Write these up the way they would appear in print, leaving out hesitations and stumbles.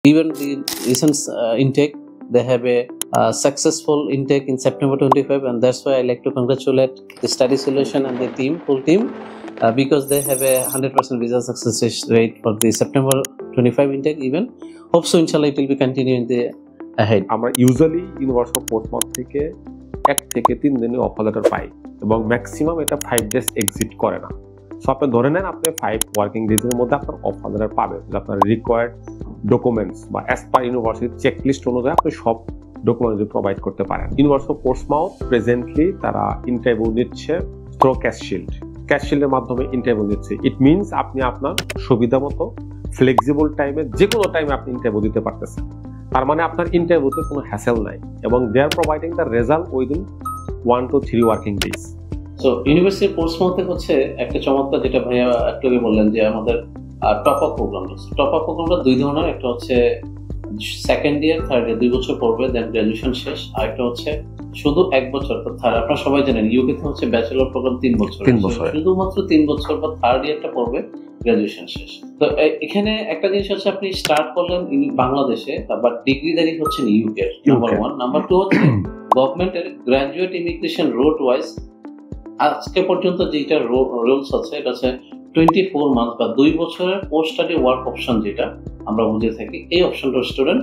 Even the recent intake, they have a successful intake in September 25, and that's why I like to congratulate the study solution and the full team, because they have a 100% visa success rate for the September 25 intake. Even hope so, inshallah, it will be continuing the ahead. আমরা usually university of Portsmouth থেকে 1 থেকে 3 দিনে offer letter পাই এবং maximum এটা 5 days exit করে না। So আপনি ধরে নেন আপনি 5 ওয়ার্কিং ডেজের মধ্যে আপনার অফার লেটার পাবেন, যে আপনার রিকোয়ার্ড ডকুমেন্টস বা অ্যাজ পার ইউনিভার্সিটির চেকলিস্ট অনুযায়ী আপনি সব ডকুমেন্ট প্রোভাইড করতে পারেন। ইউনিভার্সিটি অফ পোর্টসমাউথ প্রেজেন্টলি তারা ইন্টারভিউ নিচ্ছে থ্রু ক্যাশ শিল্ডের মাধ্যমে ইন্টারভিউ নিচ্ছে। ইট মিনস আপনি আপনার সুবিধা মতো ফ্লেক্সিবল টাইমে যে কোনো টাইমে আপনি ইন্টারভিউ দিতে পারতেছেন। তার মানে আপনার ইন্টারভিউতে কোনো হ্যাসেল নাই এবং they are providing the result within 1 to 3 working days. So university পোর্টসমাউথে হচ্ছে একটা চমৎকার, যেটা ভাইয়া একটু আগে বললেন যে আমাদের টপ আপ প্রোগ্রামটা 2 ধরনের। একটা হচ্ছে সেকেন্ড ইয়ার থার্ড ইয়ার 2 বছর পড়বে, দেন গ্রাজুয়েশন শেষ। আর একটা হচ্ছে শুধু 1 বছর, তো থার্ড। আপনারা সবাই জানেন ইউকেতে হচ্ছে ব্যাচেলর প্রোগ্রাম 3 বছর, শুধুমাত্র 3 বছর বা থার্ড ইয়ারটা পড়বে, গ্রাজুয়েশন শেষ। তো এখানে একটা জিনিস হচ্ছে আপনি স্টার্ট করলেন বাংলাদেশে, বাট ডিগ্রিধারী হচ্ছেন ইউকে, নাম্বার 1। নাম্বার 2 হচ্ছে গভর্নমেন্টের গ্রাজুয়েট ইমিগ্রেশন রোড ওয়াইজ আজকে পর্যন্ত যেটা রুলস আছে, এটা হচ্ছে 24 মান্থ বা 2 বছরের পোস্ট স্টাডি ওয়ার্ক অপশন, যেটা আমরা বুঝে থাকি। এই অপশনটা স্টুডেন্ট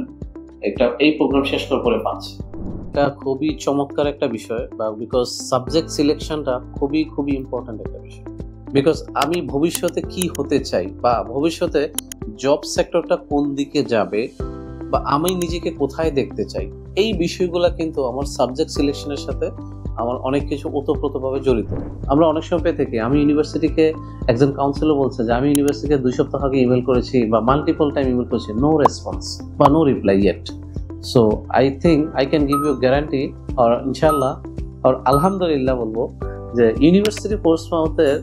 এই প্রোগ্রাম শেষ করার পরে পাচ্ছে। এটা খুবই চমৎকার একটা বিষয়, বা বিকজ সাবজেক্ট সিলেকশনটা খুবই ইম্পর্টেন্ট একটা বিষয়। বিকজ আমি ভবিষ্যতে কি হতে চাই, বা ভবিষ্যতে জব সেক্টরটা কোন দিকে যাবে, বা আমি নিজেকে কোথায় দেখতে চাই, এই বিষয়গুলো কিন্তু আমার সাবজেক্ট সিলেকশনের সাথে আমার অনেক কিছু ওতপ্রোতভাবে জড়িত। আমরা অনেক সময় পেয়ে থাকি, আমি ইউনিভার্সিটিকে একজন কাউন্সিলর বলছে যে আমি ইউনিভার্সিটিকে 2 সপ্তাহ আগে ইমেল করেছি বা মাল্টিপল টাইম ইমেল করেছি, নো রেসপন্স বা no reply yet. So I think I can give you guarantee আর ইনশাল্লাহ আর আলহামদুলিল্লাহ বলবো যে ইউনিভার্সিটি পোর্টসমাউথের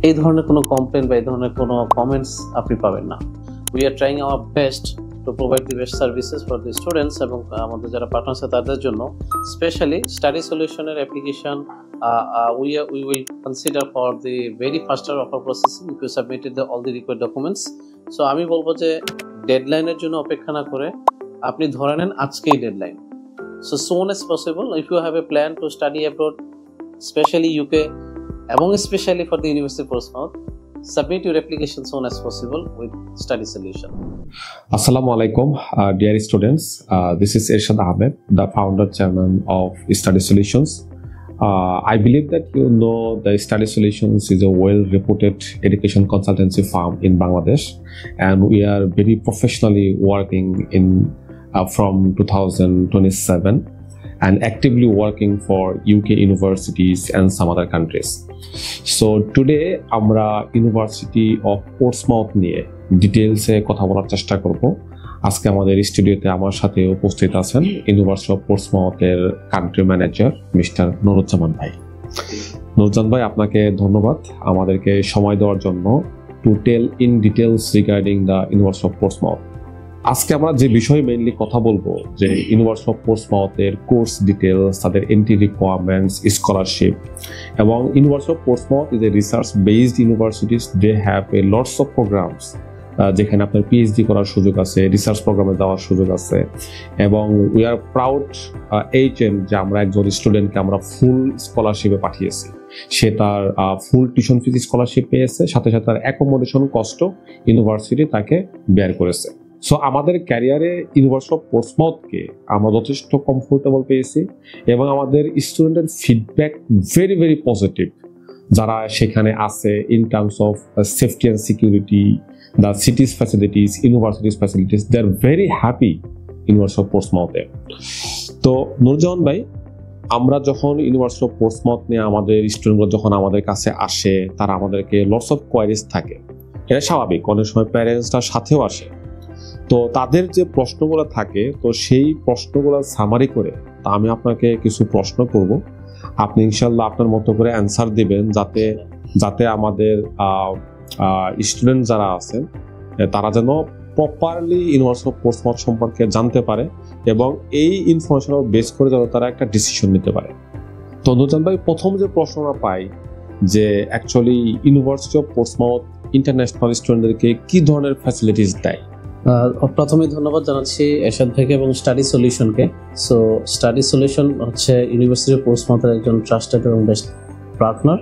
এই ধরনের কোনো কমপ্লেন বা এই ধরনের কোনো কমেন্টস আপনি পাবেন না। We are trying our best to provide the best services for the students, এবং আমাদের যারা পার্টনার আছে তাদের জন্য স্পেশালি স্টাডি সলিউশনের application we will consider for the very faster offer processing if you submitted all the required documents. So আমি বলবো যে ডেডলাইনের জন্য অপেক্ষা না করে আপনি ধরে নেন আজকেই deadline. So soon as possible, if you have a plan to study abroad, especially UK এবং especially for the University of Portsmouth, submit your application soon as possible with study solution. Assalamu alaikum, dear students. This is Irshad Ahmed, the founder chairman of Study Solutions. I believe that you know the Study Solutions is a well-reputed education consultancy firm in Bangladesh, and we are very professionally working in from 2027 and actively working for UK universities and some other countries. So today আমরা university of Portsmouth নিয়ে ডিটেইলসে কথা বলার চেষ্টা করব। আজকে আমাদের স্টুডিওতে আমার সাথে উপস্থিত আছেন ইউনিভার্সিটি অফ পোর্টসমাউথের কান্ট্রি ম্যানেজার মিস্টার নুরুজ্জামান ভাই। নুরুজ্জামান ভাই, আপনাকে ধন্যবাদ আমাদেরকে সময় দেওয়ার জন্য to tell in details regarding the university of Portsmouth. আজকে আমরা যে বিষয়ে মেইনলি কথা বলবো যে ইউনিভার্সিটি অফ পোর্টসমাউথের কোর্স ডিটেলস, তাদের এন্ট্রি রিকোয়ারমেন্টস, স্কলারশিপ, এবং university of Portsmouth is a research based universities. They have a lots of programs, যেখানে আপনার পিএইচডি করার সুযোগ আছে, রিসার্চ প্রোগ্রামে যাওয়ার সুযোগ আছে, এবং উই আর প্রাউড যে আমরা একজন স্টুডেন্টকে আমরা ফুল স্কলারশিপে পাঠিয়েছি। সে তার ফুল টিউশন ফিজ স্কলারশিপ পেয়েছে, সাথে সাথে তার অ্যাকোমোডেশন কস্টও ইউনিভার্সিটি তাকে বেয়ার করেছে। সো আমাদের ক্যারিয়ারে ইউনিভার্সিটি অফ পোর্টসমাউথকে আমরা যথেষ্ট কমফোর্টেবল পেয়েছি এবং আমাদের স্টুডেন্টের ফিডব্যাক ভেরি পজিটিভ। যারা সেখানে আছে in terms of safety and security, the cities facilities, universities facilities, they are very happy university of পোর্টসমাউথে। তো নুরজামান ভাই, আমরা যখন ইউনিভার্সিটি অফ পোর্টসমাউথ নিয়ে আমাদের স্টুডেন্টগুলো যখন আমাদের কাছে আসে, তারা আমাদেরকে লটস অফ কোয়ারিজ থাকে, এটা স্বাভাবিক, অনেক সময় প্যারেন্টসটার সাথেও আসে। তো তাদের যে প্রশ্নগুলো থাকে, তো সেই প্রশ্নগুলো সামারি করে তা আমি আপনাকে কিছু প্রশ্ন করব, আপনি ইনশাল্লাহ আপনার মতো করে অ্যান্সার দিবেন, যাতে আমাদের স্টুডেন্ট যারা আছেন তারা যেন প্রপারলি ইউনিভার্সিটি অফ পোর্টসমাউথ সম্পর্কে জানতে পারে এবং এই ইনফরমেশন বেস করে যেন তারা একটা ডিসিশন নিতে পারে। তো নুরজামান ভাই, প্রথম যে প্রশ্নটা পাই যে actually university of Portsmouth international স্টুডেন্টদেরকে কি ধরনের ফ্যাসিলিটিস দেয়, প্রথমে ধন্যবাদ জানাচ্ছি এরশাদ ভাইকে এবং স্টাডি সলিউশনকে। সো স্টাডি সলিউশন হচ্ছে ইউনিভার্সিটি পোস্টমাস্টার একজন ট্রাস্টেড এবং বেস্ট পার্টনার,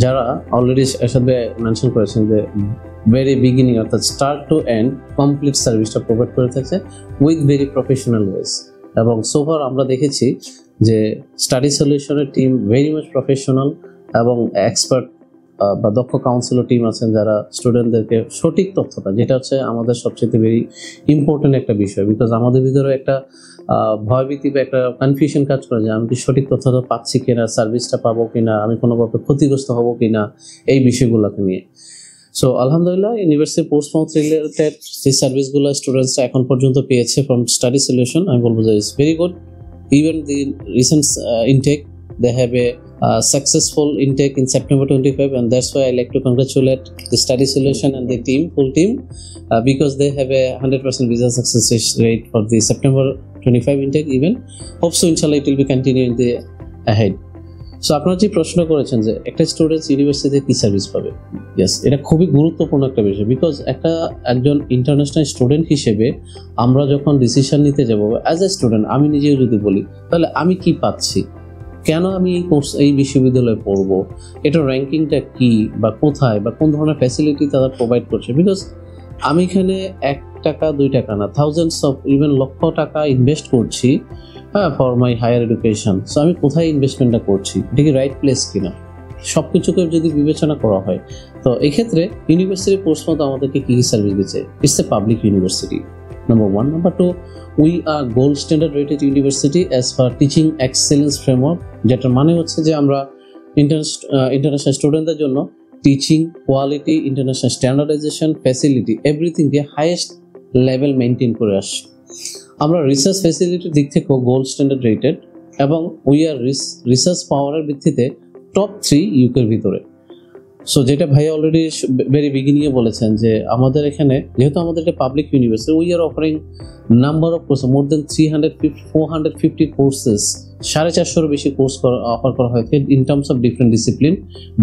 যারা অলরেডি এরশাদ ভাই মেনশন করেছেন যে ভেরি বিগিনিং অর্থাৎ স্টার্ট টু এন্ড কমপ্লিট সার্ভিসটা প্রোভাইড করে থাকছে উইথ ভেরি প্রফেশনাল ওয়েজ। এবং সোফার আমরা দেখেছি যে স্টাডি সলিউশনের টিম ভেরি মাচ প্রফেশনাল এবং এক্সপার্ট বা দক্ষ কাউন্সিলর টিম আছেন, যারা স্টুডেন্টদেরকে সঠিক তথ্যটা, যেটা হচ্ছে আমাদের সবচেয়ে ভেরি ইম্পর্টেন্ট একটা বিষয়, বিকজ আমাদের ভিতরে একটা ভয়ভীতি বা একটা কনফিউশন কাজ করে যে আমি কি সঠিক তথ্যটা পাচ্ছি কিনা, সার্ভিসটা পাবো কিনা, আমি কোনোভাবে ক্ষতিগ্রস্ত হব কিনা, এই বিষয়গুলোকে নিয়ে। সো আলহামদুলিল্লাহ ইউনিভার্সিটি পোস্টমাস্টার রিলেটেড যে সার্ভিসগুলো স্টুডেন্টসরা এখন পর্যন্ত পেয়েছে ফ্রম স্টাডি সলিউশন, আমি বলবো যে it's very good. Even the recent intake, they have a successful intake in September 25, and that's why I like to congratulate the study solution and the team, full team, because they have a 100% visa success rate for the September 25 intake. Even hope so inshallah it will be continuing the ahead. So আপনারা যে প্রশ্ন করেছেন যে একটা students ইউনিভার্সিটিতে কি service পাবে, yes, এটা খুবই গুরুত্বপূর্ণ একটা বিষয়, বিকজ একজন ইন্টারন্যাশনাল স্টুডেন্ট হিসেবে আমরা যখন ডিসিশন নিতে যাবো অ্যাজ এ স্টুডেন্ট, আমি নিজেও যদি বলি তাহলে আমি কি পাচ্ছি, কেন আমি এই বিশ্ববিদ্যালয়ে পড়বো, এটার র্যাঙ্কিংটা কি বা কোথায় বা কোন ধরনের ফ্যাসিলিটি তারা প্রোভাইড করছে, বিকজ আমি এখানে 1 টাকা 2 টাকা না, থাউজেন্ডস অফ ইভেন লক্ষ টাকা ইনভেস্ট করছি for my higher education. So আমি কোথায় ইনভেস্টমেন্টটা করছি, এটা কি রাইট প্লেস কিনা, সব কিছুকে যদি বিবেচনা করা হয়, তো এক্ষেত্রে ইউনিভার্সিটি পোস্টমাস্টার আমাদেরকে কী কী সার্ভিস দিচ্ছে। It's a public university, number 1. Number 2, we are gold standard rated university as per teaching excellence framework, যেটার মানে হচ্ছে যে আমরা ইন্টারন্যাশনাল স্টুডেন্টদের জন্য teaching quality, international standardization, facility, এভরিথিংকে হাইয়েস্ট লেভেল মেনটেন করে আসছি। আমরা রিসার্চ ফ্যাসিলিটির দিক থেকেও গোল্ড স্ট্যান্ডার্ড রেটেড, এবং উই আর রিসার্চ পাওয়ারের ভিত্তিতে টপ 3 ইউকের ভিতরে। সো যেটা ভাই অলরেডি ভেরি বিগিনিংয়ে বলেছেন যে আমাদের এখানে যেহেতু আমাদের একটা public university, we are offering number of course more than 450 courses, 450 বেশি কোর্স অফার করা হয় in terms of different discipline,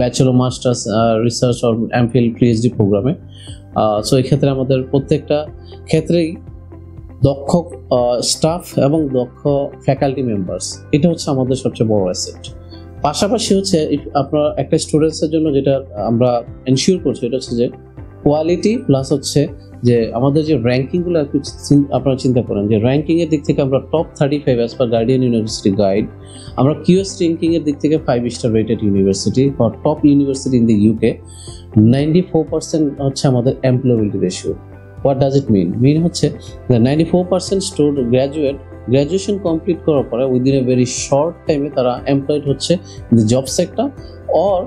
bachelor, masters, research or MPhil, PhD প্রোগ্রামে। সো এক্ষেত্রে আমাদের প্রত্যেকটা ক্ষেত্রেই দক্ষ স্টাফ এবং দক্ষ ফ্যাকাল্টি মেম্বার্স, এটা হচ্ছে আমাদের সবচেয়ে বড় অ্যাসেট। পাশাপাশি হচ্ছে আপনার একটা স্টুডেন্টসের জন্য যেটা আমরা এনশিওর করছি, এটা হচ্ছে যে কোয়ালিটি প্লাস হচ্ছে যে আমাদের যে র্যাঙ্কিংগুলো আপনারা চিন্তা করেন যে র্যাঙ্কিংয়ের দিক থেকে আমরা top 35 as per Guardian university guide, আমরা কিউএস র্যাঙ্কিংয়ের দিক থেকে 5 star rated university for top university in the UK. 94% হচ্ছে আমাদের employability ratio. What does it mean হচ্ছে যে 94% স্টুডেন্ট গ্র্যাজুয়েশন কমপ্লিট করার পরে উইদিন এ ভেরি শর্ট টাইমে তারা এমপ্লয়েড হচ্ছে in the job sector, or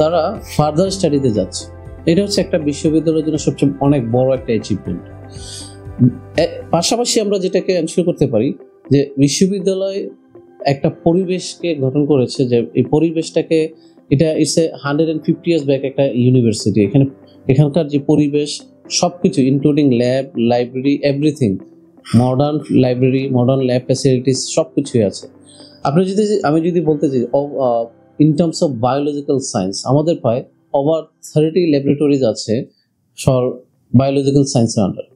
তারা ফার্দার স্টাডিতে যাচ্ছে। এটা হচ্ছে একটা বিশ্ববিদ্যালয়ের জন্য সবচেয়ে অনেক বড় একটা অ্যাচিভমেন্ট। পাশাপাশি আমরা যেটাকে এনশিওর করতে পারি যে বিশ্ববিদ্যালয় একটা পরিবেশকে গঠন করেছে, যে এই পরিবেশটাকে এটা ইটস এ 150 ইয়ার্স ব্যাক একটা ইউনিভার্সিটি। এখানকার যে পরিবেশ সবকিছু including lab, library, everything, modern library, modern lab facilities সবকিছুই আছে। আমি যদি বলতে চাই in terms of biological science, আমাদের প্রায় ওভার 30 ল্যাবরেটরিজ আছে বায়োলজিক্যাল সায়েন্সের আন্ডার।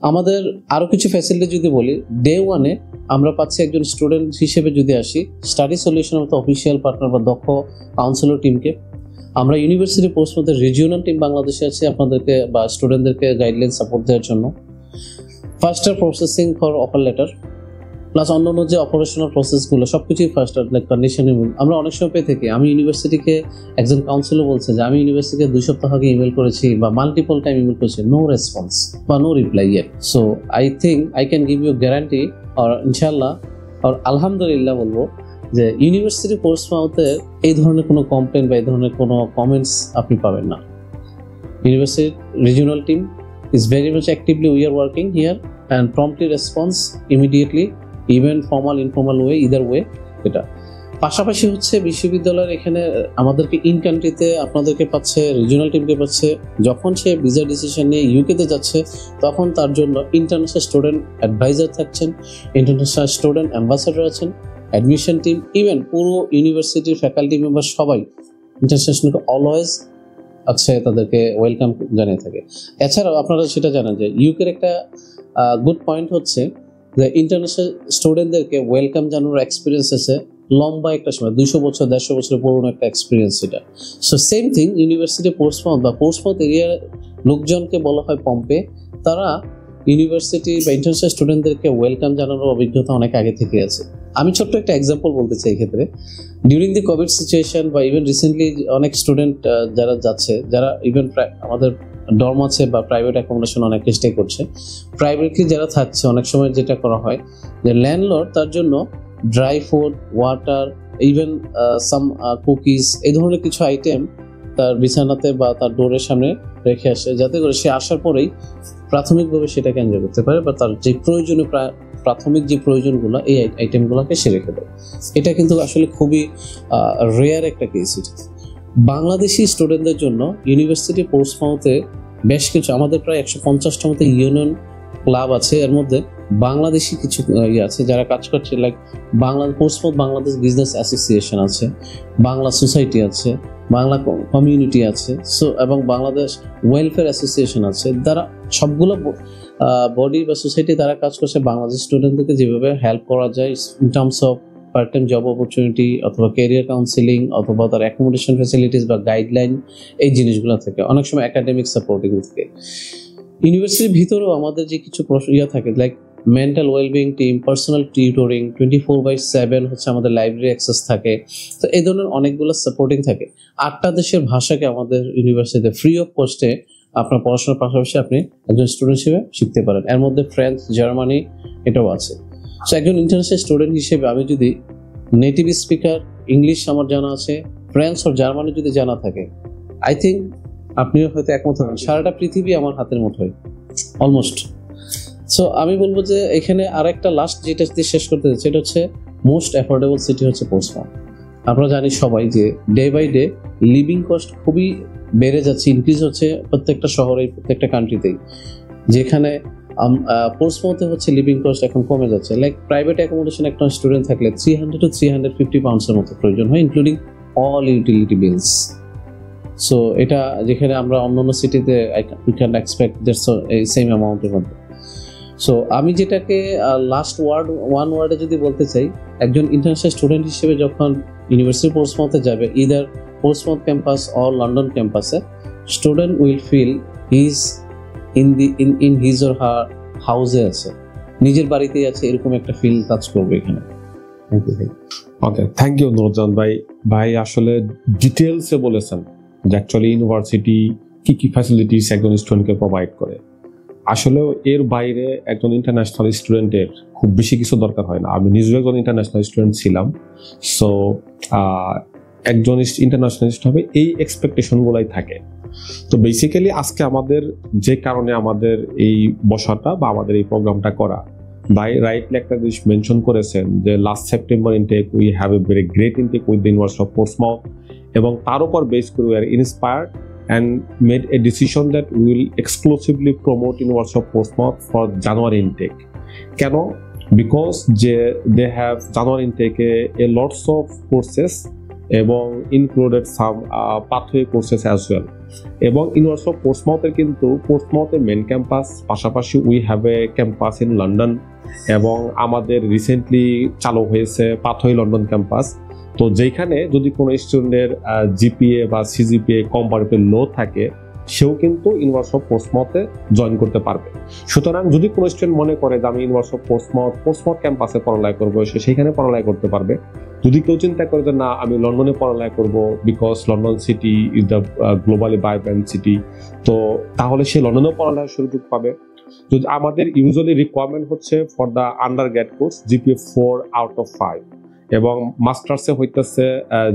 আমাদের আরও কিছু ফ্যাসিলিটি যদি বলি, ডে 1-এ আমরা পাচ্ছি একজন স্টুডেন্ট হিসেবে যদি আসি, স্টাডি সলিউশনের মতো অফিসিয়াল পার্টনার বা দক্ষ কাউন্সিলর টিমকে আমরা ইউনিভার্সিটি পোস্টমাস্টার রিজিওনাল টিম বাংলাদেশে আছে আপনাদেরকে বা স্টুডেন্টদেরকে গাইডলাইন সাপোর্ট দেওয়ার জন্য। ফাস্টার processing for offer letter plus অন্যান্য যে অপারেশনাল প্রসেসগুলো সবকিছুই ফাস্টার, লাইক কন্ডিশনিং। আমরা অনেক সময় পেয়ে থাকি, আমি ইউনিভার্সিটিকে একজন কাউন্সিলর বলছে যে আমি ইউনিভার্সিটিকে 2 সপ্তাহ আগে ইমেল করেছি বা মাল্টিপল টাইম ইমেল করেছি, নো রেসপন্স বা no reply yet. So I think I can give you guarantee আর ইনশাল্লাহ আর আলহামদুলিল্লাহ বলবো যে ইউনিভার্সিটি পোস্টমাস্টারদের এই ধরনের কোনো কমপ্লেন বা এই ধরনের কোনো কমেন্টস আপনি পাবেন না। University regional team is very much actively we are working here and promptly response immediately, even formal informal way, either way। এটা পাশাপাশি হচ্ছে বিশ্ববিদ্যালয়ের এখানে আমাদেরকে ইন কান্ট্রিতে আপনাদেরকে পাচ্ছে, রিজিওনাল টিমকে পাচ্ছে। যখন সে ভিসা ডিসিশন নিয়ে ইউকেতে যাচ্ছে তখন তার জন্য ইন্টারন্যাশনাল স্টুডেন্ট অ্যাডভাইজার থাকছেন, ইন্টারন্যাশনাল স্টুডেন্ট অ্যাম্বাসাডার আছেন, অ্যাডমিশন টিম, ইভেন পুরো ইউনিভার্সিটির ফ্যাকাল্টি মেম্বার সবাই ইন্টারন্যাশনাল অলওয়েজ আছে তাদেরকে ওয়েলকাম জানিয়ে থাকে। এছাড়াও আপনারা সেটা জানেন যে ইউকের একটা গুড পয়েন্ট হচ্ছে যে ইন্টারন্যাশনাল স্টুডেন্টদেরকে ওয়েলকাম জানানোর এক্সপিরিয়েন্স আছে লম্বা একটা সময়, 200 বছর 150 বছরের পুরনো একটা এক্সপিরিয়েন্স এটা। So same thing university Portsmouth বা পোর্টসমাউথ এরিয়ার লোকজনকে বলা হয় পম্পে। তারা ইউনিভার্সিটি বা ইন্টারন্যাশনাল স্টুডেন্টদেরকে ওয়েলকাম জানানোর অভিজ্ঞতা অনেক আগে থেকে আছে। আমি ছোট্ট একটা এক্সাম্পল বলতে চাই এক্ষেত্রে। ডিউরিং দি কোভিড সিচুয়েশন বা ইভেন রিসেন্টলি অনেক স্টুডেন্ট যারা যাচ্ছে, যারা ইভেন আমাদের ডর্ম আছে বা প্রাইভেট অ্যাকোমোডেশন অনেকে স্টে করছে, প্রাইভেটলি যারা থাকছে অনেক সময় যেটা করা হয় যে ল্যান্ডলর্ড তার জন্য ড্রাই ফুড, ওয়াটার, ইভেন সাম কুকিজ, এই ধরনের কিছু আইটেম তার বিছানাতে বা তার ডোরের সামনে রেখে আসে, যাতে করে সে আসার পরেই প্রাথমিকভাবে সেটাকে এনজয় করতে পারে বা তার যে প্রয়োজনীয় প্রাথমিক যে প্রয়োজনগুলো এই আইটেমগুলোকে সে রেখে দেয়। এটা কিন্তু আসলে খুবই রেয়ার একটা কেস। বাংলাদেশি স্টুডেন্টদের জন্য ইউনিভার্সিটি পোর্টসমাউথে বেশ কিছু, আমাদের প্রায় 150টার মতো ইউনিয়ন ক্লাব আছে, এর মধ্যে বাংলাদেশি কিছু আছে যারা কাজ করছে, like Portsmouth Bangladesh business association আছে, বাংলা সোসাইটি আছে, বাংলা কমিউনিটি আছে, সো এবং বাংলাদেশ ওয়েলফেয়ার অ্যাসোসিয়েশন আছে। তারা সবগুলো বডি বা সোসাইটি তারা কাজ করছে বাংলাদেশ স্টুডেন্টদেরকে যেভাবে হেল্প করা যায় in terms of part time job opportunity অথবা ক্যারিয়ার কাউন্সিলিং অথবা তার অ্যাকোমোডেশন ফ্যাসিলিটিস বা গাইডলাইন, এই জিনিসগুলো থেকে অনেক সময় একাডেমিক সাপোর্টিং থেকে। ইউনিভার্সিটির ভিতরেও আমাদের যে কিছু থাকে, like mental wellbeing team, personal tutoring, 24/7 হচ্ছে আমাদের লাইব্রেরি অ্যাক্সেস থাকে। তো এই ধরনের অনেকগুলো সাপোর্টিং থাকে। 8টা দেশের ভাষাকে আমাদের ইউনিভার্সিটিতে ফ্রি অফ কস্টে আপনার পড়াশোনার পাশাপাশি আপনি একজন স্টুডেন্ট হিসেবে শিখতে পারেন। এর মধ্যে ফ্রেঞ্চ, জার্মানি এটাও আছে। সো একজন ইন্টারন্যাশনাল স্টুডেন্ট হিসেবে আমি যদি নেটিভ স্পিকার ইংলিশ আমার জানা আছে, ফ্রেঞ্চ ও জার্মানি যদি জানা থাকে, আই থিঙ্ক আপনিও হয়তো একমত হবেন সারাটা পৃথিবী আমার হাতের মুঠোয় অলমোস্ট। সো আমি বলবো যে এখানে আরেকটা লাস্ট যেটা শেষ করতে চাই, সেটা হচ্ছে মোস্ট অ্যাফোর্ডেবল সিটি হচ্ছে পোর্টসমাউথ। আমরা জানি সবাই যে day by day living cost খুবই বেড়ে যাচ্ছে, ইনক্রিজ হচ্ছে প্রত্যেকটা শহরে, প্রত্যেকটা কান্ট্রিতেই। যেখানে পোর্টসমাউথে হচ্ছে লিভিং কস্ট এখন কমে যাচ্ছে। লাইক প্রাইভেট অ্যাকোমোডেশন একটা স্টুডেন্ট থাকলে 300 to 350 পাউন্ডসের মতো প্রয়োজন হয়, ইনক্লুডিং অল ইউটিলিটি বিলস। সো এটা যেখানে আমরা অন্যান্য সিটিতে we can expect that's same অ্যামাউন্টের মধ্যে। সো আমি যেটাকে লাস্ট ওয়ান ওয়ার্ডে যদি বলতে চাই, একজন ইন্টারন্যাশনাল স্টুডেন্ট হিসেবে যখন ইউনিভার্সিটি পোর্টসমাউথে যাবে, either Portsmouth campus or London ক্যাম্পাসে, student will feel his in his or her হাউসে আছে, নিজের বাড়িতেই আছে, এরকম একটা ফিল কাজ করবে এখানে। থ্যাংক ইউ ভাই। ওকে, থ্যাংক ইউ নুরজান ভাই। ভাই আসলে ডিটেলসে বলেছেন যে অ্যাকচুয়ালি ইউনিভার্সিটি কি কি ফ্যাসিলিটিস একজন স্টুডেন্টকে প্রোভাইড করে। আসলেও এর বাইরে একজন ইন্টারন্যাশনাল স্টুডেন্টের খুব বেশি কিছু দরকার হয় না। আমি নিজেও একজন ইন্টারন্যাশনাল স্টুডেন্ট ছিলাম। সো একজন ইন্টারন্যাশনাল হবে এই এক্সপেকটেশনগুলাই থাকে। তো বেসিক্যালি আজকে আমাদের যে কারণে আমাদের এই বসাটা বা আমাদের এই প্রোগ্রামটা করা, ভাই রাইটলি একটা জিনিস মেনশন করেছেন যে last September intake we have a very great intake with the university of Portsmouth, এবং তার উপর বেস করে we are inspired and made a decision that we will exclusively promote University of Portsmouth for January intake. Keno? Because they have January intake a lots of courses এবং included some pathway courses as well. এবং University of Portsmouth কিন্তু পোর্টসমাউথের main campus পাশাপাশি we have A campus in London, এবং আমাদের recently চালু হয়েছে pathway London campus. তো যেখানে যদি কোনো স্টুডেন্টের জিপিএ বা সিজিপিএ কম্পারেটিভ লো থাকে, সেও কিন্তু ইউনিভার্সিটি অফ পোর্টসমাউথে জয়েন করতে পারবে। সুতরাং যদি কোনো স্টুডেন্ট মনে করে যে আমি ইউনিভার্সিটি অফ পোর্টসমাউথ ক্যাম্পাসে পড়ালেখা করবো, সে সেখানে পড়ালেখা করতে পারবে। যদি কেউ চিন্তা করে যে না আমি লন্ডনে পড়ালেখা করবো because London city is the globally vibrant city, তো তাহলে সে লন্ডনেও পড়ালেখার সুযোগ পাবে। যদি আমাদের ইউজুয়ালি রিকোয়ারমেন্ট হচ্ছে for the under grade course GPA 4 out of 5, এবং মাস্টার্সে হইতেছে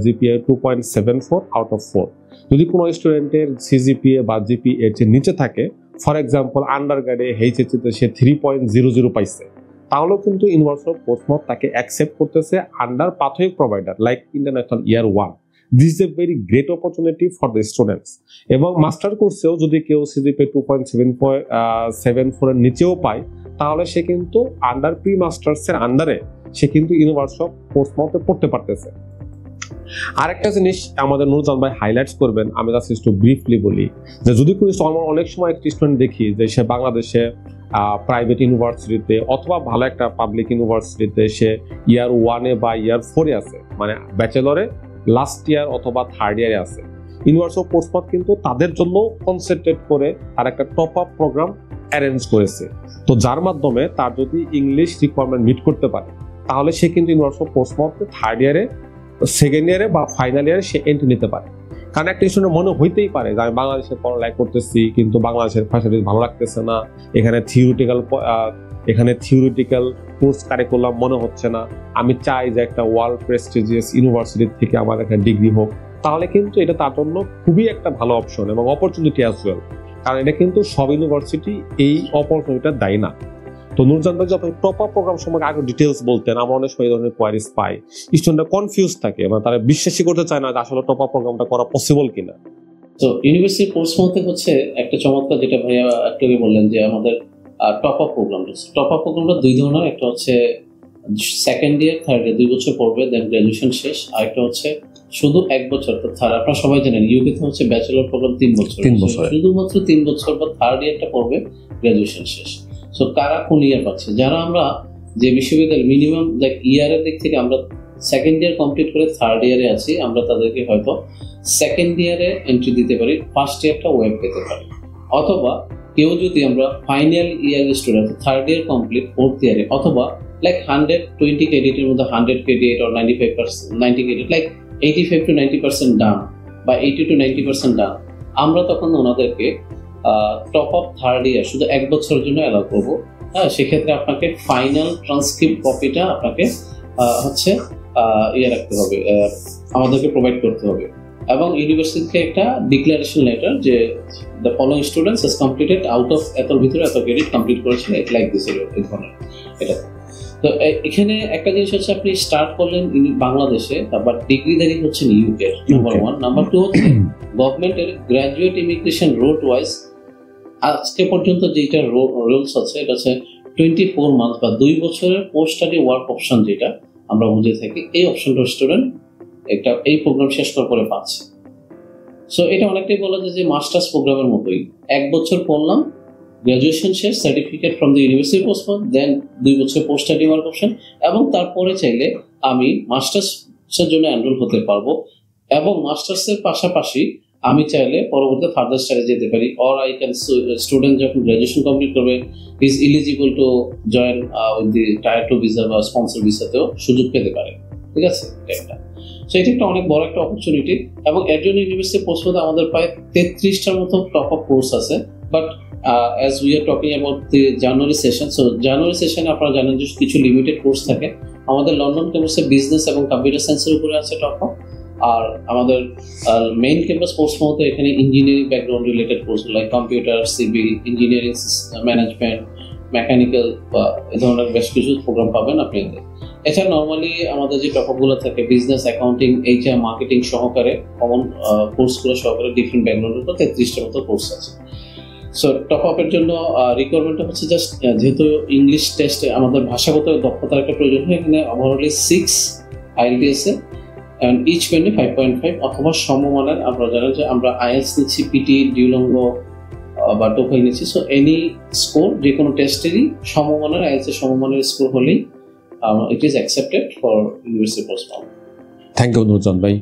জিপিএ 2.74 out of 4। যদি কোনো স্টুডেন্টের সিজিপিএ বা জিপিএ এর নিচে থাকে, ফর এক্সাম্পল আন্ডার গ্রেডে এইচএসসিতে সে 3.00 পাইছে, তাহলেও কিন্তু ইউনিভার্সিটি অফ পোর্টসমাউথ তাকে অ্যাকসেপ্ট করতেছে under pathway provider like international year 1। This is a very great opportunity for the students. এবং মাস্টার কোর্সেও যদি কেউ সিজিপিএ 2.74 এর নিচেও পায়, তাহলে সে কিন্তু আন্ডার প্রি মাস্টার্সের আন্ডারে সে কিন্তু ইউনিভার্সিটি অফ পোর্টসমাউথে পড়তে পারতেছে। আরেকটা জিনিস আমাদের নুরজান ভাই হাইলাইটস করবেন, আমি জাস্ট একটু ব্রিফলি বলি যে যদি কোনো আমার অনেক সময় একটি স্টুডেন্ট দেখি যে সে বাংলাদেশে প্রাইভেট ইউনিভার্সিটিতে অথবা ভালো একটা পাবলিক ইউনিভার্সিটিতে সে ইয়ার 1-এ বা ইয়ার 4-এ আছে, মানে ব্যাচেলরে লাস্ট ইয়ার অথবা থার্ড ইয়ারে আছে। ইউনিভার্সিটি অফ পোর্টসমাউথ কিন্তু তাদের জন্য কনসেন্ট্রেট করে তার একটা টপ আপ প্রোগ্রাম অ্যারেঞ্জ করেছে। তো যার মাধ্যমে তার যদি ইংলিশ রিকোয়ারমেন্ট মিট করতে পারে তাহলে সে কিন্তু ইউনিভার্সিটি অফ পোর্টসমাউথে থার্ড ইয়ারে, সেকেন্ড ইয়ারে বা ফাইনাল ইয়ারে সে এন্ট্রি নিতে পারে। কারণ একটা স্টুডেন্ট মনে হইতেই পারে যে আমি বাংলাদেশে পড়ালেখা করতেছি কিন্তু বাংলাদেশের ফ্যাসিলিটি ভালো লাগতেছে না, এখানে থিওরিটিক্যাল কোর্স কারিকুলাম মনে হচ্ছে না, আমি চাই যে একটা ওয়ার্ল্ড প্রেস্টিজিয়াস ইউনিভার্সিটি থেকে আমার একটা ডিগ্রি হোক। তাহলে কিন্তু এটা তার জন্য খুবই একটা ভালো অপশন এবং অপরচুনিটি অ্যাজ ওয়েল, কারণ এটা কিন্তু সব ইউনিভার্সিটি এই অপরচুনিটিটা দেয় না। তো নুরজান ভাই যখন টপ আপ প্রোগ্রাম সম্পর্কে আগে ডিটেলস বলতেন, আমরা অনেক সময় এই ধরনের কোয়ারিজ পাই, স্টুডেন্টরা কনফিউজ থাকে, মানে তারা বিশ্বাসই করতে চায় না যে আসলে টপ আপ প্রোগ্রামটা করা পসিবল কিনা। তো ইউনিভার্সিটি পোর্টসমাউথে হচ্ছে একটা চমৎকার, যেটা ভাইয়া একটু আগে বললেন যে আমাদের টপ আপ প্রোগ্রামটা দুই ধরনের, একটা হচ্ছে সেকেন্ড ইয়ার থার্ড ইয়ার 2 বছর পড়বে, দেন গ্রাজুয়েশন শেষ। আর একটা হচ্ছে শুধু 1 বছর। তো আপনারা সবাই জানেন ইউকেতে হচ্ছে ব্যাচেলর প্রোগ্রাম 3 বছর, শুধুমাত্র 3 বছর বা থার্ড ইয়ারটা পড়বে, গ্রাজুয়েশন শেষ। সো কারা কোন ইয়ার পাচ্ছে? যারা আমরা যে বিশ্ববিদ্যালয় মিনিমাম লাইক ইয়ারের দিক থেকে আমরা সেকেন্ড ইয়ার কমপ্লিট করে থার্ড ইয়ারে আছি, আমরা তাদেরকে হয়তো সেকেন্ড ইয়ারে এন্ট্রি দিতে পারি, ফার্স্ট ইয়ারটা ওয়েব পেতে পারি। অথবা কেউ যদি আমরা final year student, third year complete fourth ইয়ারে, অথবা লাইক 120 ক্রেডিটের মধ্যে 100 credit or 90 credit, like 85 to 90% ডান বা 80 to 90% ডান, আমরা তখন ওনাদেরকে টপ আপ থার্ড ইয়ার শুধু 1 বছরের জন্য অ্যালাউ করবো। হ্যাঁ, সেক্ষেত্রে আপনাকে ফাইনাল ট্রান্সক্রিপ্ট কপিটা আপনাকে হচ্ছে রাখতে হবে, আমাদেরকে প্রোভাইড করতে হবে, এবং ইউনিভার্সিটি থেকে একটা ডিক্লারেশন লেটার যে the following students has completed out of এতর ভিতরে এত ক্রেডিট কমপ্লিট করেছে, লাইক দিস এই ধরনের। এটা তো এখানে একটা জিনিস হচ্ছে, আপনি স্টার্ট করলেন বাংলাদেশে, তারপর ডিগ্রিধারী হচ্ছেন ইউকে, নাম্বার 1। নাম্বার 2 হচ্ছে গভর্নমেন্টের গ্র্যাজুয়েট ইমিগ্রেশন রুট ওয়াইজ আজকে পর্যন্ত যেটা রুলস আছে, এটা হচ্ছে 24 মান্থ বা 2 বছরের পোস্ট স্টাডি ওয়ার্ক অপশন, যেটা আমরা বুঝে থাকি, এই অপশনটা স্টুডেন্ট একটা এই প্রোগ্রাম শেষ করার পরে পাচ্ছে। সো এটা অনেকটাই বলা যায় যে মাস্টার্স প্রোগ্রামের মতোই, 1 বছর পড়লাম, গ্রাজুয়েশন শেষ, সার্টিফিকেট ফ্রম দ্য ইউনিভার্সিটি পোস্টমাউথ, দেন 2 বছর পোস্ট স্টাডি ওয়ার্ক অপশন, এবং তারপরে চাইলে আমি মাস্টার্সের জন্য এনরোল হতে পারবো, এবং মাস্টার্সের পাশাপাশি আমি চাইলে পরবর্তীতে ফার্দার স্টাডি যেতে পারি। অর আই ক্যান, স্টুডেন্ট যখন গ্রাজুয়েশন কমপ্লিট করবে is eligible to join with the tyre 2 visa বা স্পন্সর ভিসাতেও সুযোগ পেতে পারে। ঠিক আছে, এটা সো এটা একটা অনেক বড় একটা অপরচুনিটি। এবং এর জন্য ইউনিভার্সিটি পোস্টমাউথে আমাদের প্রায় 33টার মতো টপ আপ কোর্স আছে। But as we are talking about the January session, so January session আপনারা জানেন যে কিছু লিমিটেড কোর্স থাকে। আমাদের লন্ডন ক্যাম্পাসে বিজনেস এবং কম্পিউটার সায়েন্সের উপরে আছে টপ আপ, আর আমাদের মেইন ক্যাম্পাস পোস্টমাউথে এখানে engineering background related course like computer, civil engineering, management, mechanical বা এই ধরনের বেশ কিছু প্রোগ্রাম পাবেন আপনি। এছাড়া নর্মালি আমাদের যে টপ আপগুলো থাকে বিজনেস, অ্যাকাউন্টিং, এইচআর, মার্কেটিং সহকারে কমন কোর্সগুলো সহকারে ডিফারেন্ট ব্যাকগ্রাউন্ডের উপর 33টার মতো কোর্স আছে। সো টপ আপের জন্য রিকোয়ারমেন্টটা হচ্ছে জাস্ট, যেহেতু ইংলিশ টেস্টে আমাদের ভাষাগত দক্ষতার একটা প্রয়োজন হয়, এখানে ওভারঅলি 6 IELTS এন্ড ইচ ব্যান্ডে 5.5 অথবা সমমানের। আপনারা জানেন যে আমরা আইএলটিএস নিচ্ছি, পিটি, ডিউলঙ্গো বা টোফেল নিচ্ছি। সো এনি স্কোর যে কোনো টেস্টেরই সমমানের, আইএলটিএস সমমানের স্কোর হলেই it is accepted for university Portsmouth. Thank you Nurjan ভাই।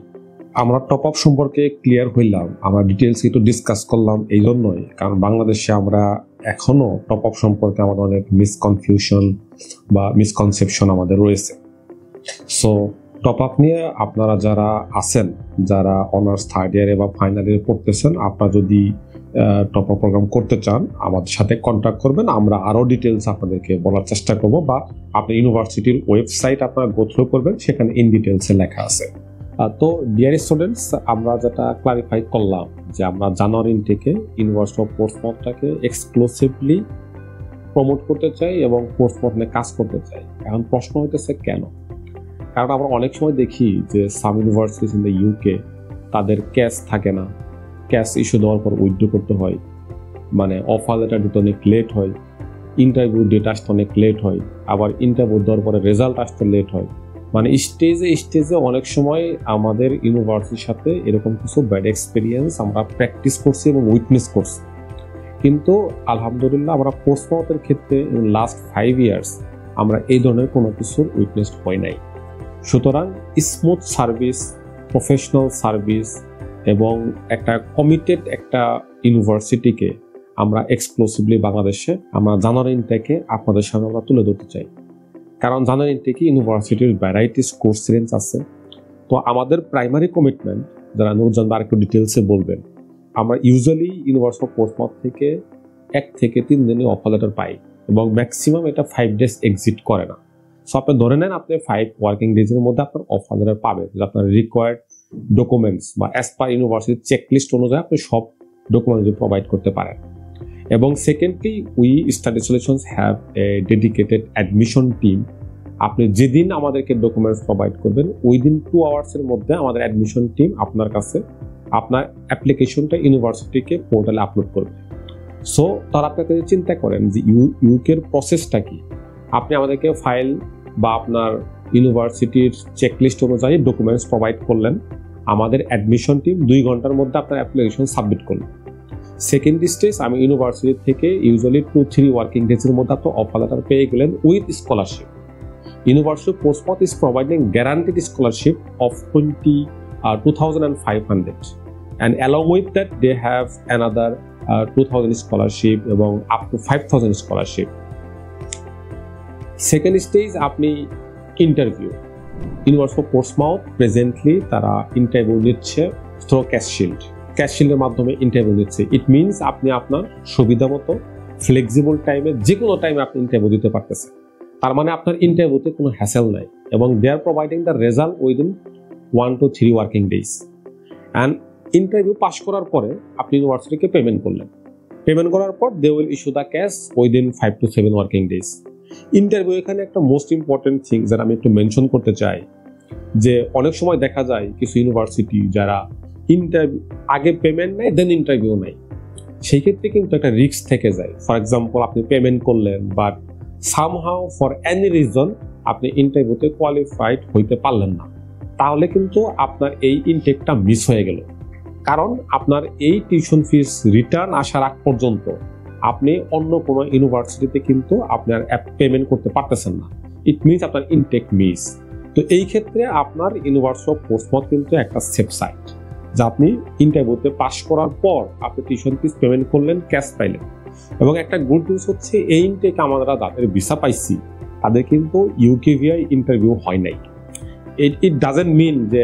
আমরা টপ আপ সম্পর্কে ক্লিয়ার হইলাম, আমরা ডিটেলস একটু ডিসকাস করলাম এই জন্যই কারণ বাংলাদেশে আমরা এখনো টপ আপ সম্পর্কে আমাদের অনেক মিসকনফিউশন বা মিসকনসেপশন আমাদের রয়েছে। সো টপ আপ নিয়ে আপনারা যারা আছেন, যারা অনার্স থার্ড ইয়ারে বা ফাইনাল ইয়ারে পড়তেছেন, আপনারা যদি টপ আপ প্রোগ্রাম করতে চান আমাদের সাথে কন্ট্যাক্ট করবেন, আমরা আরও ডিটেলস আপনাদেরকে বলার চেষ্টা করব, বা আপনি ইউনিভার্সিটির ওয়েবসাইট আপনারা গো থ্রু করবেন, সেখানে ইন ডিটেলসে লেখা আছে। তো ডিয়ার স্টুডেন্টস, আমরা যেটা ক্লারিফাই করলাম যে আমরা জানুয়ারি থেকে ইউনিভার্সিটি অফ পোর্টসমাউথটাকে এক্সক্লুসিভলি প্রমোট করতে চাই এবং পোর্টসমাউথ নিয়ে কাজ করতে চাই। এখন প্রশ্ন হইতেছে কেন? কারণ আমরা অনেক সময় দেখি যে সাম ইউনিভার্সিটিস ইন দ্য ইউকে তাদের ক্যাশ থাকে না, ক্যাশ ইস্যু দেওয়ার পর উইথড্র করতে হয়, মানে অফার লেটার দিতে অনেক লেট হয়, ইন্টারভিউ ডেট আসতে অনেক লেট হয়, আবার ইন্টারভিউ দেওয়ার পরে রেজাল্ট আসতে লেট হয়, মানে স্টেজে অনেক সময় আমাদের ইউনিভার্সিটির সাথে এরকম কিছু ব্যাড এক্সপিরিয়েন্স আমরা প্র্যাকটিস করছি এবং উইটনেস করছি, কিন্তু আলহামদুলিল্লাহ আমরা পোস্টমাউথের ক্ষেত্রে লাস্ট 5 ইয়ার্স আমরা এই ধরনের কোনো কিছুর উইটনেস হয় নাই। সুতরাং স্মুথ সার্ভিস, প্রফেশনাল সার্ভিস এবং একটা কমিটেড একটা ইউনিভার্সিটিকে আমরা এক্সক্লুসিভলি বাংলাদেশে আমরা জানুয়ারি ইনটেকে আপনাদের সামনে আমরা তুলে ধরতে চাই। কারণ জানুয়ারি ইনটেকে ইউনিভার্সিটির ভ্যারাইটিস কোর্স রেঞ্জ আছে। তো আমাদের প্রাইমারি কমিটমেন্ট, যারা নুরজান আর একটু ডিটেলসে বলবেন, আমরা ইউজুয়ালি ইউনিভার্সিটি অফ পোস্টমাউথ থেকে 1 থেকে 3 দিনে অফার লেটার পাই এবং ম্যাক্সিমাম এটা 5 ডেজ এক্সিট করে না। সো আপনি ধরে নেন আপনি 5 ওয়ার্কিং ডেজের মধ্যে আপনার অফার লেটার পাবেন, যে আপনার রিকোয়ার্ড ডকুমেন্টস বা অ্যাজ পার ইউনিভার্সিটির চেকলিস্ট অনুযায়ী আপনি সব ডকুমেন্ট প্রোভাইড করতে পারেন। এবং secondly, we study solutions have a dedicated admission team. আপনি যেদিন আমাদেরকে ডকুমেন্টস প্রোভাইড করবেন ওই দিন 2 আওয়ার্সের মধ্যে আমাদের অ্যাডমিশন টিম আপনার কাছে আপনার অ্যাপ্লিকেশনটা ইউনিভার্সিটিকে পোর্টালে আপলোড করবে। সো তারা আপনাকে চিন্তা করেন যে ইউকের প্রসেসটা কি, আপনি আমাদেরকে ফাইল বা আপনার ইউনিভার্সিটির চেকলিস্ট অনুযায়ী ডকুমেন্টস প্রোভাইড করলেন, আমাদের অ্যাডমিশন টিম 2 ঘন্টার মধ্যে আপনার অ্যাপ্লিকেশন সাবমিট করলেন। সেকেন্ড স্টেজ, আমি ইউনিভার্সিটি থেকে ইউজুয়ালি 2-3 ওয়ার্কিং ডেজের মধ্যে আপনি অফার লেটার পেয়ে গেলেন with scholarship. University of Portsmouth is providing guaranteed scholarship of 2,500, and along with that they have another 2,000 scholarship এবং up to 5,000 scholarship. Second stage, আপনি interview. University of Portsmouth presently তারা interview নিচ্ছে through cash শিল্ডের মাধ্যমে interview নিচ্ছে। It means আপনি আপনার সুবিধা মতো ফ্লেক্সিবল টাইমে যে কোনো টাইমে আপনি ইন্টারভিউ দিতে পারতেছেন। তার মানে আপনার ইন্টারভিউতে কোনো হ্যাসেল নাই এবং they are providing the result within 1 to 3 working days. And interview pass করার পরে আপনি ইউনিভার্সিটিকে পেমেন্ট করলেন। পেমেন্ট করার পর they will issue the CAS within 5 to 7 working days. Interview এখানে একটা মোস্ট ইম্পর্টেন্ট থিং যেটা আমি একটু মেনশন করতে চাই, যে অনেক সময় দেখা যায় কিছু ইউনিভার্সিটি যারা ইন্টারভিউ আগে পেমেন্ট নেয় দেন ইন্টারভিউ নেয়, সেই ক্ষেত্রে কিন্তু একটা রিস্ক থেকে যায়। ফর এক্সাম্পল, আপনি পেমেন্ট করলেন but somehow for any reason আপনি ইন্টারভিউতে কোয়ালিফাইড হইতে পারলেন না, তাহলে কিন্তু আপনার এই ইনটেকটা মিস হয়ে গেল। কারণ আপনার এই টিউশন ফিস রিটার্ন আসার আগ পর্যন্ত আপনি অন্য কোনো ইউনিভার্সিটিতে কিন্তু আপনার পেমেন্ট করতে পারতেছেন না। ইট মিনস আপনার ইনটেক মিস। তো এই ক্ষেত্রে আপনার ইউনিভার্সিটি অফ পোস্টমাউথ কিন্তু একটা সেফ সাইট, যা আপনি ইন্টারভিউতে পাস করার পর আপনি টিউশন ফিস পেমেন্ট করলেন, ক্যাশ পাইলেন। এবং একটা গুড নিউজ হচ্ছে এই ইনটেক আমরা যাদের ভিসা পাইছি তাদের কিন্তু ইউকেভিআই ইন্টারভিউ হয় নাই। ইট ডাজেন্ট মিন যে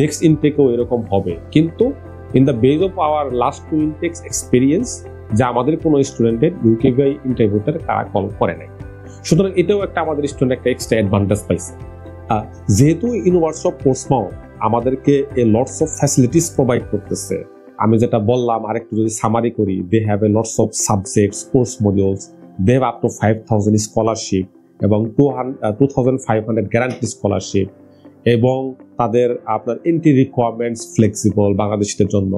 নেক্সট ইনটেকেও এরকম হবে, কিন্তু in the base of our last 2 Intex experience যে আমাদের কোনো স্টুডেন্টের ইউকেভিআই ইন্টারভিউতে তারা কল করে নাই। সুতরাং এটাও একটা আমাদের স্টুডেন্ট একটা এক্সট্রা অ্যাডভান্টেজ পাইছে। যেহেতু ইউনিভার্সিটি অফ পোর্টসমাউথ আমাদেরকে লটস অফ ফ্যাসিলিটিস প্রোভাইড করতেছে, আমি যেটা বললাম আরেকটু যদি সামারি করি, they have a lots of subjects, course modules, they have up to 5,000 scholarship এবং 2,500 গ্যারান্টি স্কলারশিপ, এবং তাদের আপনার এন্ট্রি রিকোয়ারমেন্টস ফ্লেক্সিবল বাংলাদেশিদের জন্য।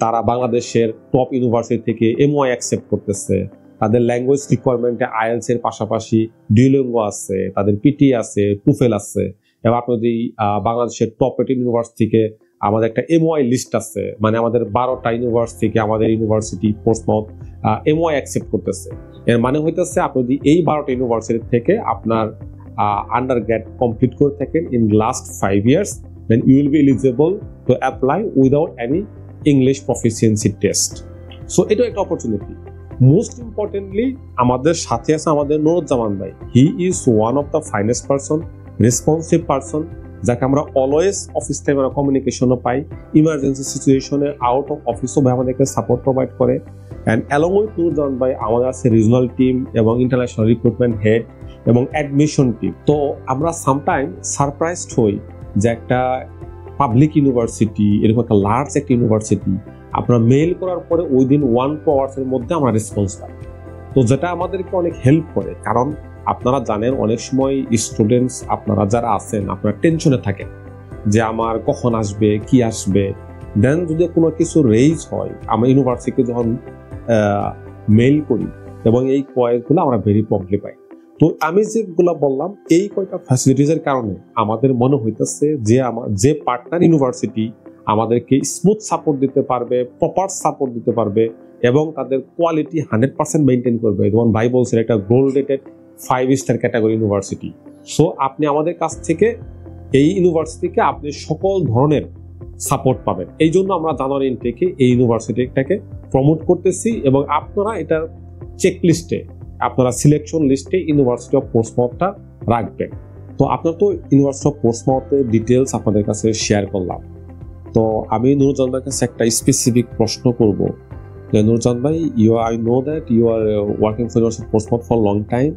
তারা বাংলাদেশের টপ ইউনিভার্সিটি থেকে এমওআই অ্যাকসেপ্ট করতেছে। তাদের ল্যাঙ্গুয়েজ রিকোয়ারমেন্টে আইএলস এর পাশাপাশি ডুওলিঙ্গো আছে, তাদের পিটি আছে, টুফেল আছে। এবং আপনি যদি বাংলাদেশের টপ 18 ইউনিভার্সিটি থেকে আমাদের একটা এমওআই লিস্ট আছে, মানে আমাদের 12টা ইউনিভার্সিটি থেকে আমাদের ইউনিভার্সিটি পোস্টমাউথ এমওআই অ্যাকসেপ্ট করতেছে। এর মানে হইতেছে আপনি যদি এই 12টা ইউনিভার্সিটি থেকে আপনার আন্ডারগ্রেড কমপ্লিট করে থাকেন in last 5 years, then you will be eligible to apply without any English proficiency test. So এটা একটা অপরচুনিটি। মোস্ট ইম্পর্টেন্টলি আমাদের সাথে আছে আমাদের নুরুজ্জামান ভাই। He is one of the finest person, responsive person, যাকে আমরা অলওয়েজ অফিস টাইমে কমিউনিকেশনও পাই, ইমার্জেন্সি সিচুয়েশনে আউট অফ অফিসও ভাই আমাদেরকে সাপোর্ট প্রোভাইড করে। অ্যান্ড অ্যালং উইথ নুরুজ্জামান ভাই আমাদের আছে রিজনাল টিম এবং ইন্টারন্যাশনাল রিক্রুটমেন্ট হেড এবং অ্যাডমিশন টিম। তো আমরা সামটাইম সারপ্রাইজড হই যে একটা পাবলিক ইউনিভার্সিটি, এরকম একটা লার্জ একটা ইউনিভার্সিটি আপনারা মেইল করার পরে উইদিন 1-2 আওয়ার্সের মধ্যে আমরা রেসপন্স পাই। তো যেটা আমাদেরকে অনেক হেল্প করে, কারণ আপনারা জানেন অনেক সময় স্টুডেন্টস আপনারা যারা আছেন আপনারা টেনশনে থাকেন যে আমার কখন আসবে, কি আসবে। দেন যদি কোনো কিছু রেইজ হয়, আমরা ইউনিভার্সিটিকে যখন মেইল করি এবং এই কোয়ারিগুলো আমরা ভেরি প্রম্পটলি পাই। তো আমি যেগুলো বললাম এই কয়টা ফ্যাসিলিটিসের কারণে আমাদের মনে হইতেছে যে যে পার্টনার ইউনিভার্সিটি আমাদেরকে স্মুথ সাপোর্ট দিতে পারবে, প্রপার সাপোর্ট দিতে পারবে এবং তাদের কোয়ালিটি 100% মেনটেন করবে। যেমন ভাই বলছেন একটা gold rated 5 star category university. So আপনি আমাদের কাছ থেকে এই ইউনিভার্সিটিকে আপনি সকল ধরনের সাপোর্ট পাবেন। এই জন্য আমরা জানুয়ারি ইনটেকে এই ইউনিভার্সিটিটাকে প্রমোট করতেছি এবং আপনারা এটা চেকলিস্টে, আপনারা সিলেকশন লিস্টে ইউনিভার্সিটি অফ পোর্টসমাউথটা রাখবেন। তো আপনার তো ইউনিভার্সিটি অফ পোর্টসমাউথের ডিটেলস আপনাদের কাছে শেয়ার করলাম। তো আমি নুরজান ভাইয়ের কাছে একটা স্পেসিফিক প্রশ্ন করব যে নুরজান ভাই, I know that you are working for university of Portsmouth for long time,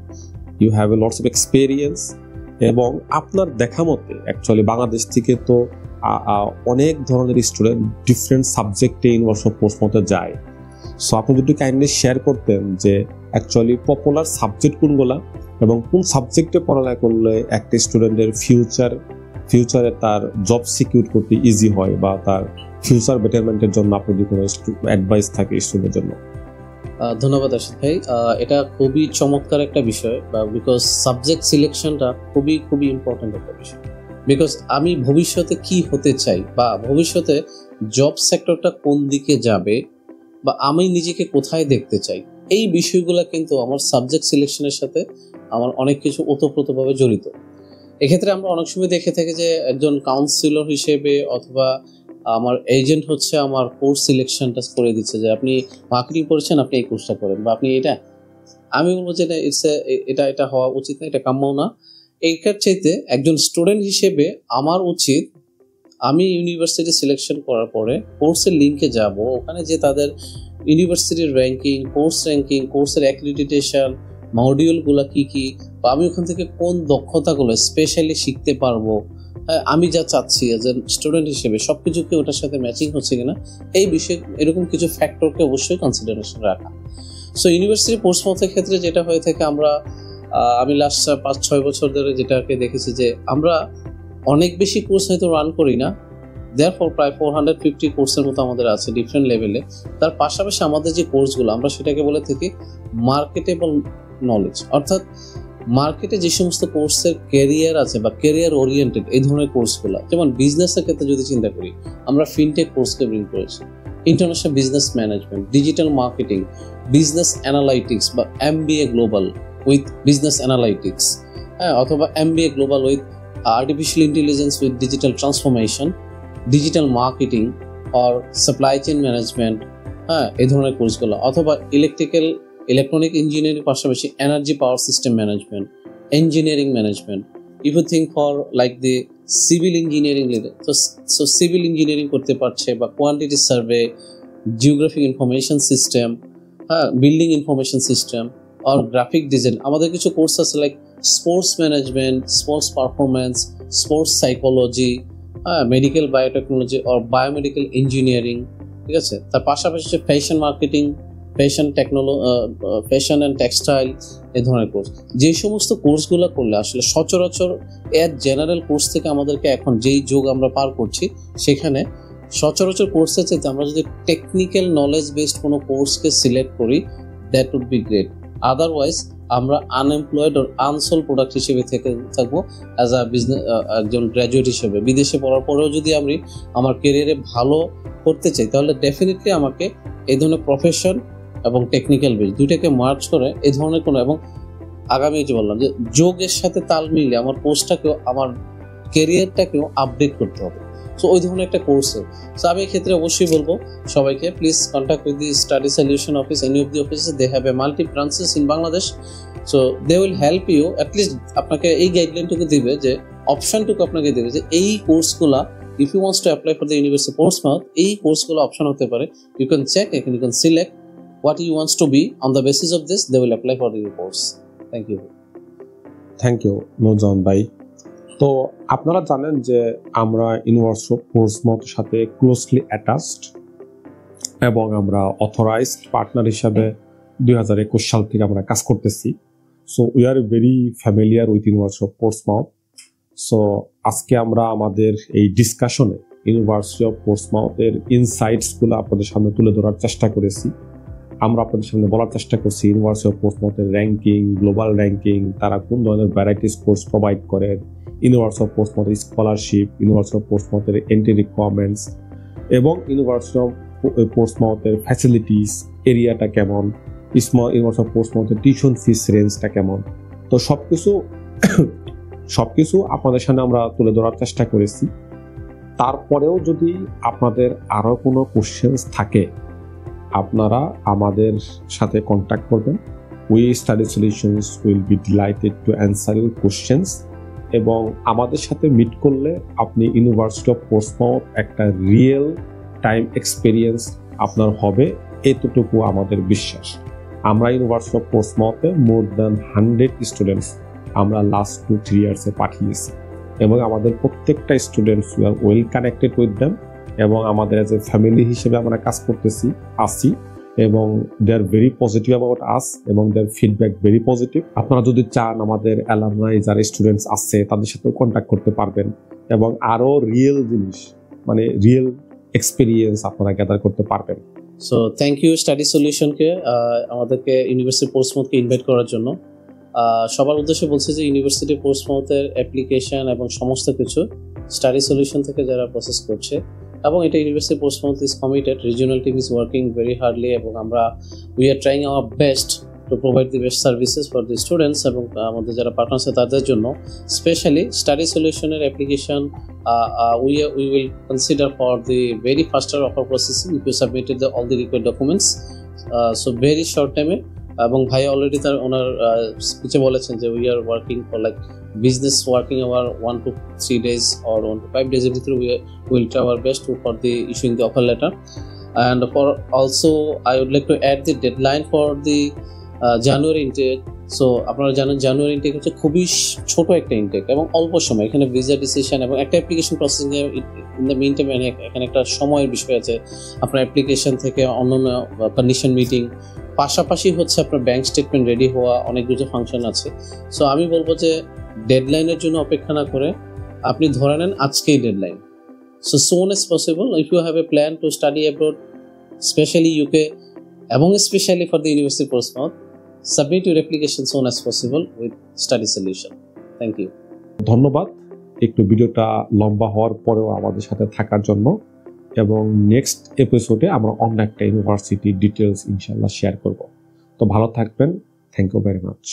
you have a lots of experience এবং আপনার দেখা মতে অ্যাকচুয়ালি বাংলাদেশ থেকে তো অনেক ধরনের স্টুডেন্ট ডিফারেন্ট সাবজেক্টে ইউনিভার্সিটি অফ পোর্টসমাউথে যায়। সো আপনি যদি কাইন্ডলি শেয়ার করতেন যে অ্যাকচুয়ালি পপুলার সাবজেক্ট কোনগুলা এবং কোন সাবজেক্টে পড়ালেখা করলে একটা স্টুডেন্টের ফিউচারে তার জব সিকিউর করতে ইজি হয় বা তার ফিউচার বেটারমেন্টের জন্য আপনার যদি কোনো অ্যাডভাইস থাকে স্টুডেন্টের জন্য। ধন্যবাদ আশিক ভাই, এটা খুবই চমৎকার একটা বিষয়, বা বিকজ সাবজেক্ট সিলেকশনটা খুবই খুবই ইম্পর্টেন্ট একটা বিষয়। বিকজ আমি ভবিষ্যতে কি হতে চাই বা ভবিষ্যতে জব সেক্টরটা কোন দিকে যাবে বা আমি নিজেকে কোথায় দেখতে চাই, এই বিষয়গুলো কিন্তু আমার সাবজেক্ট সিলেকশনের সাথে আমার অনেক কিছু ওতপ্রোতভাবে জড়িত। এক্ষেত্রে আমরা অনেক সময় দেখে থাকি যে একজন কাউন্সিলর হিসেবে অথবা আমার এজেন্ট হচ্ছে আমার কোর্স সিলেকশনটা করে দিচ্ছে যে আপনি মার্কেটিং করেছেন, আপনি এই কোর্সটা করেন বা আপনি এটা। আমি বলবো যে এটা হওয়া উচিত না, এটা কাম্য না। এইটার চাইতে একজন স্টুডেন্ট হিসেবে আমার উচিত আমি ইউনিভার্সিটি সিলেকশন করার পরে কোর্সের লিঙ্কে যাব, ওখানে যে তাদের ইউনিভার্সিটির র্যাঙ্কিং, কোর্সের অ্যাক্রিডিটেশন, মডিউলগুলো কি কি, বা আমি ওখান থেকে কোন দক্ষতাগুলো স্পেশালি শিখতে পারবো, আমি যা চাচ্ছি এজ এ স্টুডেন্ট হিসেবে সবকিছু কি ওটার সাথে ম্যাচিং হচ্ছে কিনা, এই বিষয়ে এরকম কিছু ফ্যাক্টরকে অবশ্যই কনসিডারেশন রাখা। সো ইউনিভার্সিটি পোর্টসমাউথের ক্ষেত্রে যেটা হয়ে থাকে, আমি লাস্ট 5-6 বছর ধরে যেটাকে দেখেছি যে আমরা অনেক বেশি কোর্স হয়তো রান করি না, দেয়ারফর প্রায় 450 কোর্সের মতো আমাদের আছে ডিফারেন্ট লেভেলে। তার পাশাপাশি আমাদের যে কোর্সগুলো আমরা সেটাকে বলে থাকি মার্কেটেবল নলেজ, অর্থাৎ মার্কেটে যে সমস্ত কোর্সের ক্যারিয়ার আছে বা ক্যারিয়ার ওরিয়েন্টেড এই ধরনের কোর্সগুলো, যেমন বিজনেসের ক্ষেত্রে যদি চিন্তা করি, আমরা ফিনটেক কোর্সকে ব্রিং করেছি, international business management, digital marketing, business analytics বা MBA global with business analytics, অথবা MBA global with artificial intelligence with digital transformation, digital marketing or supply chain management, এই ধরনের কোর্সগুলো, অথবা ইলেকট্রনিক ইঞ্জিনিয়ারিং পাশাপাশি energy power system management, engineering management. If you think for like the civil engineering, so civil engineering করতে পারছে, বা quantity survey, geographic information system, building information system or graphic design. আমাদের কিছু কোর্স আছে like sports management, sports performance, sports psychology, medical biotechnology or biomedical engineering, ঠিক আছে। তার পাশাপাশি fashion marketing, fashion and textile, এই ধরনের কোর্স। যে সমস্ত কোর্সগুলো করলে আসলে সচরাচর এর জেনারেল কোর্স থেকে আমাদেরকে এখন যেই যুগ আমরা পার করছি, সেখানে সচরাচর কোর্সের চাইতে আমরা যদি টেকনিক্যাল নলেজ বেসড কোনো কোর্সকে সিলেক্ট করি, that would be great. Otherwise আমরা আনএমপ্লয়েড ও আনসোল্ড প্রোডাক্ট হিসেবে থাকবো অ্যাজ আ বিজনেস, একজন গ্র্যাজুয়েট হিসেবে। বিদেশে পড়ার পরেও যদি আমি আমার কেরিয়ারে ভালো করতে চাই, তাহলে ডেফিনেটলি আমাকে এই ধরনের প্রফেশন এবং টেকনিক্যাল বেস দুইটাকে মার্চ করে এই ধরনের কোনো, এবং আগামী যে বললাম যে যোগের সাথে তাল মিলে আমার কোর্সটাকেও, আমার কেরিয়ারটাকেও আপডেট করতে হবে। সো ওই ধরনের একটা কোর্সে, সো আমি এক্ষেত্রে অবশ্যই বলবো সবাইকে, please contact with the study solution office, any of the offices, they have a multi branches in Bangladesh. So they will help you, at least আপনাকে এই গাইডলাইনটুকু দিবে, যে অপশনটুকু আপনাকে দেবে যে এই কোর্সগুলা, if you wants to apply for the university Portsmouth, এই কোর্সগুলো অপশন হতে পারে। You can check, you can select what he wants to be. On the basis of this, they will apply for the course. Thank you. Thank you Nurjan ভাই। তো আপনারা জানেন যে আমরা ইউনিভার্সিটি অফ পোর্টসমাউথের সাথে ক্লোজলি অ্যাটাচড এবং আমরা অথরাইজড পার্টনার হিসাবে 2021 সাল থেকে আমরা কাজ করতেছি। So we are very familiar with university of Portsmouth. So আজকে আমরা আমাদের এই ডিসকাশনে ইউনিভার্সিটি অফ পোর্টসমাউথের ইনসাইটসগুলো আপনাদের সামনে তুলে ধরার চেষ্টা করেছি। আমরা আপনাদের সামনে বলার চেষ্টা করছি ইউনিভার্সিটি অফ পোর্টসমাউথের র্যাঙ্কিং, গ্লোবাল র্যাঙ্কিং, তারা কোন ধরনের ভ্যারাইটিস কোর্স প্রোভাইড করে, ইউনিভার্সিটি অফ পোর্টসমাউথের স্কলারশিপ, ইউনিভার্সিটি অফ পোর্টসমাউথের এন্ট্রি রিকোয়ারমেন্টস এবং ইউনিভার্সিটি অফ পোর্টসমাউথের ফ্যাসিলিটিস, এরিয়াটা কেমন, ইউনিভার্সিটি অফ পোর্টসমাউথের টিউশন ফিস রেঞ্জটা কেমন। তো সবকিছু আপনাদের সামনে আমরা তুলে ধরার চেষ্টা করেছি। তারপরেও যদি আপনাদের আরও কোনো কোশ্চেন্স থাকে আপনারা আমাদের সাথে কন্ট্যাক্ট করবেন। We study solutions will be delighted to answer your questions. এবং আমাদের সাথে মিট করলে আপনি ইউনিভার্সিটি অফ পোর্টসমাউথ একটা রিয়েল টাইম এক্সপিরিয়েন্স আপনার হবে, এতটুকু আমাদের বিশ্বাস। আমরা ইউনিভার্সিটি অফ পোর্টসমাউথে মোর দ্যান 100 স্টুডেন্টস আমরা লাস্ট 2-3 ইয়ার্সে পাঠিয়েছি এবং আমাদের প্রত্যেকটা students we are well connected with them এবং আমাদের এজ এ ফ্যামিলি হিসেবে আমরা কাজ আসি এবং they are very positive about us এবং দেয়ার ফিডব্যাক ভেরি পজিটিভ। আপনারা যদি চান আমাদের অ্যালামনাই যারা স্টুডেন্টস আছে তাদের সাথেও কন্ট্যাক্ট করতে পারবেন এবং আরও রিয়েল জিনিস মানে রিয়েল এক্সপিরিয়েন্স আপনারা গ্যাদার করতে পারবেন। সো থ্যাংক ইউ স্টাডি সলিউশনকে আমাদেরকে ইউনিভার্সিটি পোর্টসমাউথকে ইনভাইট করার জন্য। সবার উদ্দেশ্যে বলছি যে ইউনিভার্সিটি পোর্টসমাউথের অ্যাপ্লিকেশন এবং সমস্ত কিছু স্টাডি সলিউশন থেকে যারা প্রসেস করছে এবং এটা university Portsmouth is committed, regional team is working very hardly এবং আমরা we are trying our best to provide the best services for the students এবং আমাদের যারা পার্টনার আছে তাদের জন্য স্পেশালি স্টাডি সলিউশনের application we will consider for the very faster offer processing if you submitted all the required documents so very short time এবং ভাই already তার ওনার স্পিচে বলেছেন যে we are working for like business working hour 1 to 3 days or 1 to 5 days এর ভিতরে will try our best for the issuing the offer letter and for also I would like to add the deadline for the January intake. So আপনারা জানেন জানুয়ারি intact হচ্ছে খুবই ছোট একটা intact এবং অল্প সময়, এখানে ভিসা ডিসিশন এবং একটা application processing in the meantime এখানে একটা সময়ের বিষয় আছে। আপনার অ্যাপ্লিকেশন থেকে অন্যান্য কন্ডিশন মিটিং পাশাপাশি হচ্ছে আপনার ব্যাংক স্টেটমেন্ট রেডি হওয়া, অনেকগুলো ফাংশন আছে। সো আমি বলবো যে ডেডলাইনের জন্য অপেক্ষা না করে আপনি ধরে নেন আজকেই deadline. So soon as possible if you have a plan to study abroad, especially UK এবং especially for the University of Portsmouth, submit your application soon as possible with Study Solution. Thank you. ধন্যবাদ একটু ভিডিওটা লম্বা হওয়ার পরেও আমাদের সাথে থাকার জন্য এবং নেক্সট এপিসোডে আমরা অন্য একটা ইউনিভার্সিটি ডিটেলস ইনশাআল্লাহ শেয়ার করব। তো ভালো থাকবেন। Thank you very much.